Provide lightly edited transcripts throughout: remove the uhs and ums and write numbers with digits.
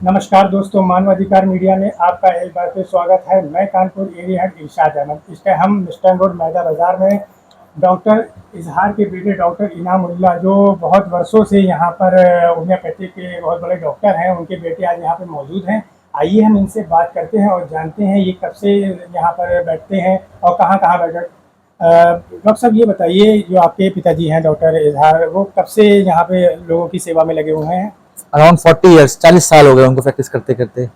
नमस्कार दोस्तों, मानवाधिकार मीडिया में आपका एक बार फिर स्वागत है। मैं कानपुर एरिया हेड इरशाद अहमद। इस टाइम हम मिस्टर रोड मैदा बाजार में डॉक्टर इजहार के बेटे डॉक्टर इनामुल्लाह, जो बहुत वर्षों से यहाँ पर होम्योपैथी के बहुत बड़े डॉक्टर हैं, उनके बेटे आज यहाँ पर मौजूद हैं। आइए हम इनसे बात करते हैं और जानते हैं ये कब से यहाँ पर बैठते हैं और कहाँ कहाँ बैठे। डॉक्टर साहब, ये बताइए, जो आपके पिताजी हैं डॉक्टर इजहार, वो कब से यहाँ पे लोगों की सेवा में लगे हुए हैं? अराउंड 40 ईयर्स, 40 साल हो गए उनको प्रैक्टिस करते करते।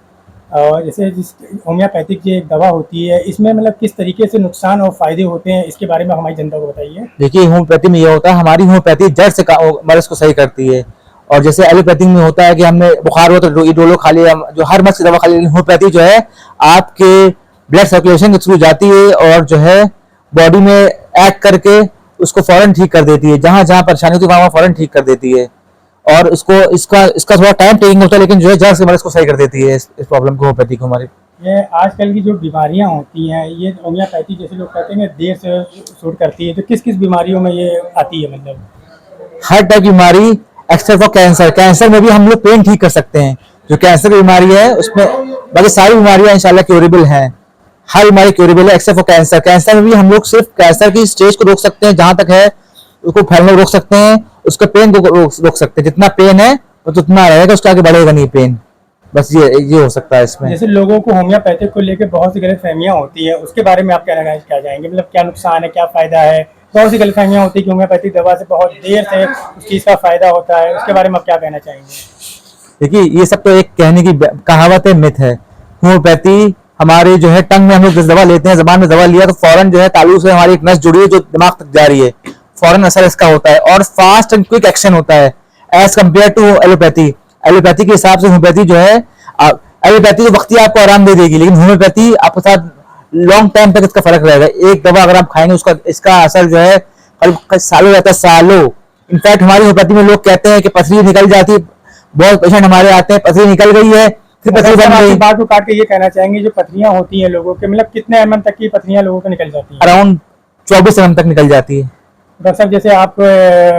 और जैसे जिस होम्योपैथिक जो एक दवा होती है, इसमें मतलब किस तरीके से नुकसान और फायदे होते हैं, इसके बारे में हमारी जनता को बताइए। देखिए, होम्योपैथी में ये होता है, हमारी होम्योपैथी जड़ से मरीज को सही करती है। और जैसे एलोपैथी में होता है कि हमने बुखार हो तो ये डोलो खा लिया, जो हर मर्ज की दवा खा ली। होम्योपैथी जो है आपके ब्लड सर्कुलेशन के थ्रू जाती है और जो है बॉडी में एक्ट करके उसको फौरन ठीक कर देती है। जहां जहां परेशानी होती है वहां फौरन ठीक कर देती है। और इसको इसका इसका थोड़ा टाइम टेकिंग होता है, लेकिन जो है जड़ से मरीज को सही कर देती है इस प्रॉब्लम को, होम्योपैथी को हमारी। ये आजकल की जो बीमारियां होती हैं, ये होम्योपैथी जैसे लोग कहते हैं देर से सूट करती है, तो किस किस बीमारियों में ये आती है? मतलब हर टाइप की बीमारी एक्सेप्ट फॉर कैंसर। कैंसर में भी हम लोग पेन ठीक कर सकते हैं। जो कैंसर की बीमारी है उसमें बाकी सारी बीमारियां इंशाल्लाह क्योरेबल हैं। हर बीमारी क्योरेबल है एक्सेप्ट फॉर कैंसर। कैंसर में भी हम लोग सिर्फ कैंसर की स्टेज को रोक सकते हैं, जहां तक है उसको फैलने को रोक सकते हैं, उसके पेन को रोक सकते हैं। जितना पेन है वो तो उतना रहेगा, उसके आगे बढ़ेगा नहीं पेन। बस ये हो सकता है इसमें। जैसे लोगों को होम्योपैथिक को लेकर बहुत सी गलतफहमियां होती है, उसके बारे में आप क्या जाएंगे? मतलब क्या नुकसान है, क्या फायदा है? बहुत सी गलतफहमियां होती है कि होम्योपैथिक दवा से बहुत देर से उस चीज़ का फायदा होता है, उसके बारे में आप क्या कहना चाहेंगे? देखिए, ये सब तो एक कहने की कहावत है, मिथ है। होम्योपैथी हमारे जो है टंग में हम लोग दवा लेते हैं, जबान में दवा लिया तो फौरन जो है तालू से हमारी एक नस जुड़ी है जो दिमाग तक जा रही है, फौरन असर इसका होता है और फास्ट एंड क्विक एक्शन होता है as compare to allopathy. Allopathy के हिसाब से होम्योपैथी जो है, एलोपैथी तो वक्ती आपको आराम दे देगी, लेकिन होम्योपैथी आपके साथ लॉन्ग टाइम तक इसका फर्क रहेगा। एक दवा अगर आप खाएंगे उसका इसका असर जो है सालों रहता है, सालों। इनफैक्ट हमारी होम्योपैथी में लोग कहते हैं कि पथरी निकल जाती है। बहुत पेशेंट हमारे आते हैं, पथरी निकल गई है, फिर पथरी बन गई। बात को काट के ये कहना चाहेंगे, जो पथरियां होती हैं लोगों के, मतलब कितने एमएम तक की पथरियां लोगों को निकल जाती हैं? अराउंड 24 mm तक निकल जाती है। डॉक्टर साहब, जैसे आप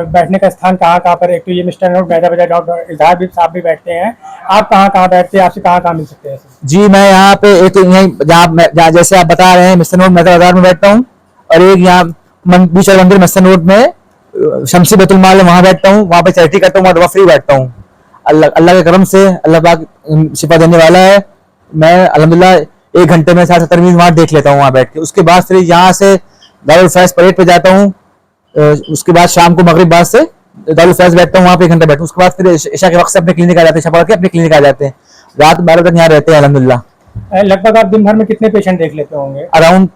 बैठने का स्थान कहाँ कहाँ पर? एक तो ये मिस्टर रोड मैदा बाजार डॉक्टर इजहार भी साहब भी बैठते हैं, आप कहाँ कहाँ बैठते हैं? आपसे कहाँ कहाँ मिल सकते हैं? जी, मैं यहाँ पे एक तो यहीं जहाँ जैसे आप बता रहे हैं मिस्टर रोड मैदा बाजार में बैठता हूँ, और एक यहाँ बीच मंदिर मिस्टर रोड में शमसी बैतुल माल है, वहाँ बैठता हूँ। वहाँ पे चैरिटी करता हूँ, वहाँ दवा फ्री बैठता हूँ। अल्लाह के करम से अल्लाह पाक शिफा देने वाला है। मैं अल्हम्दुलिल्लाह 1 घंटे में 60-70 मिनट वहाँ देख लेता हूँ वहाँ बैठ के। उसके बाद फिर यहाँ से दारुल फैज परेड पे जाता हूँ। उसके बाद शाम को मगरिब बाद से दारुल फैज बैठता हूँ, वहाँ पे 1 घंटा बैठता हूँ। उसके बाद फिर ईशा के वक्त से अपने क्लिनिक आ जाते हैं, शफा के अपने क्लिनिक आ जाते हैं। रात 12 तक यहाँ रहते हैं अल्हम्दुलिल्लाह। लगभग आप दिन भर में कितने पेशेंट देख लेते होंगे? Around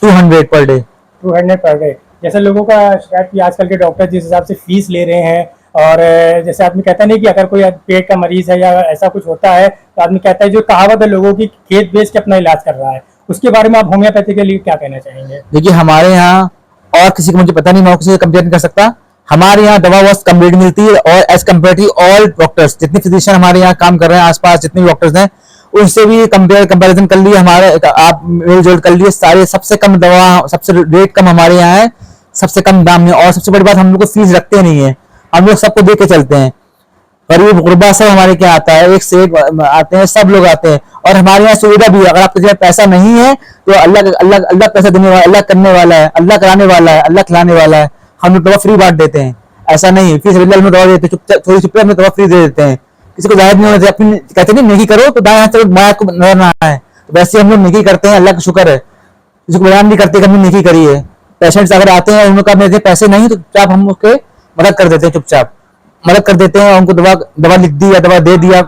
200 per day. 200 per day. जैसे लोगों का शिकायत की आजकल के डॉक्टर जिस हिसाब से फीस ले रहे हैं, और जैसे आदमी कहता नहीं कि अगर कोई पेट का मरीज है या ऐसा कुछ होता है तो आदमी कहता है, जो कहावत है लोगों की, खेत बेच के अपना इलाज कर रहा है, उसके बारे में आप होम्योपैथी के लिए क्या कहना चाहेंगे? देखिए, हमारे यहाँ और किसी को मुझे पता नहीं, मैं किसी से कंपेयर नहीं कर सकता। हमारे यहाँ दवा बहुत कम रेट मिलती है, और as compare to all doctors, जितने फिजिशियन हमारे यहाँ काम कर रहे हैं आसपास जितने भी डॉक्टर्स हैं, उनसे भी कंपेरिजन कर लिए हमारे, आप मेल जोल कर लिए, सारे सबसे कम दवा, सबसे रेट कम हमारे यहाँ है, सबसे कम दाम में। और सबसे बड़ी बात, हम लोग को फीस रखते नहीं है, हम लोग सबको दे के चलते हैं। गरीब गुरबा सब हमारे क्या आता है, एक से एक आते हैं, सब लोग आते हैं। और हमारे यहाँ सुविधा भी है, अगर आपके पास पैसा नहीं है तो अल्लाह अल्लाह अल्लाह पैसा देने वाला, अल्लाह करने वाला है, अल्लाह कराने वाला है, अल्लाह खिलाने वाला है। हम लोग दवा फ्री बांट देते हैं, ऐसा नहीं फीस में दवा देते, थोड़ी चुपचाप में दवा फ्री दे देते हैं। किसी को जाहिर नहीं होना चाहिए, अपनी कहते नहीं नेकी करो तो दाएं हाथ से बाएं को नजर ना आए, तो वैसे हम लोग नेकी करते हैं, अल्लाह का शुक्र है। किसी को बयान नहीं करते कि हमने नेकी करी है। पेशेंट्स अगर आते हैं उनका मेरे पैसे नहीं तो चुपचाप हम उसके मदद कर देते हैं, चुपचाप मदद कर देते हैं। उनको दवा लिख दी या दवा दे दिया,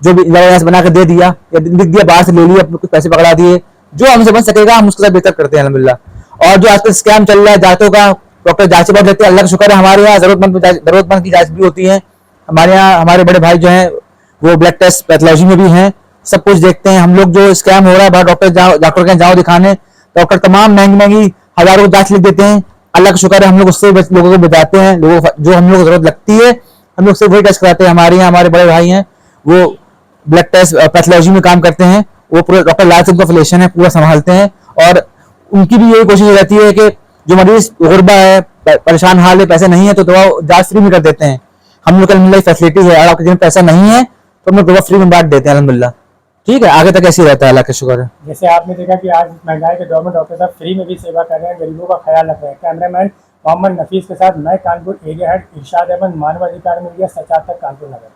जो भी दवा बना के दे दिया या लिख दिया, बाहर से ले लिया, कुछ पैसे पकड़ा दिए, जो हमसे बन सकेगा हम उसके साथ बेहतर करते हैं अल्हम्दुलिल्लाह। और जो आजकल स्कैम चल रहा है जांचों का, डॉक्टर जांच बहुत लेते हैं, अल्लाह का शुक्र है हमारे यहाँ जरूरतमंद की जांच भी होती है। हमारे यहाँ हमारे बड़े भाई जो हैं वो ब्लड टेस्ट पैथोलॉजी में भी हैं, सब कुछ देखते हैं। हम लोग जो स्कैम हो रहा है बाहर डॉक्टर के जाओ दिखाने, डॉक्टर तमाम महंगी महंगी हजारों जांच लिख देते हैं। अल्लाह का शुक्र है हम लोग उससे लोगों को बताते हैं, लोगों जो हम लोग को जरूरत लगती है हम लोग से वही टेस्ट कराते हैं। हमारे यहाँ हमारे बड़े भाई हैं, वो ब्लड टेस्ट पैथोलॉजी में काम करते हैं, वो पूरा डॉक्टर लाल सिंह का एफिलिएशन है, पूरा संभालते हैं। और उनकी भी यही कोशिश रहती है कि जो मरीज गुरबा है, परेशान हाल है, पैसे नहीं है, तो दवा जांच फ्री में कर देते हैं। हम लोग का फैसिलिटी है, अगर आपके जिन पैसा नहीं है तो हम लोग दवा फ्री में बांट देते हैं अल्हम्दुलिल्लाह। ठीक है, आगे तक ऐसे ही रहता है, अल्लाह का शुक्र है। जैसे आपने देखा कि आज इस महंगाई के दौर में डॉक्टर साहब फ्री में भी सेवा कर रहे हैं, गरीबों का ख्याल रख रहे हैं। कैमरामैन मोहम्मद नफीस के साथ मैं कानपुर एरिया हेड इरशाद अहमद, मानवाधिकार मीडिया, सचार तक, कानपुर नगर।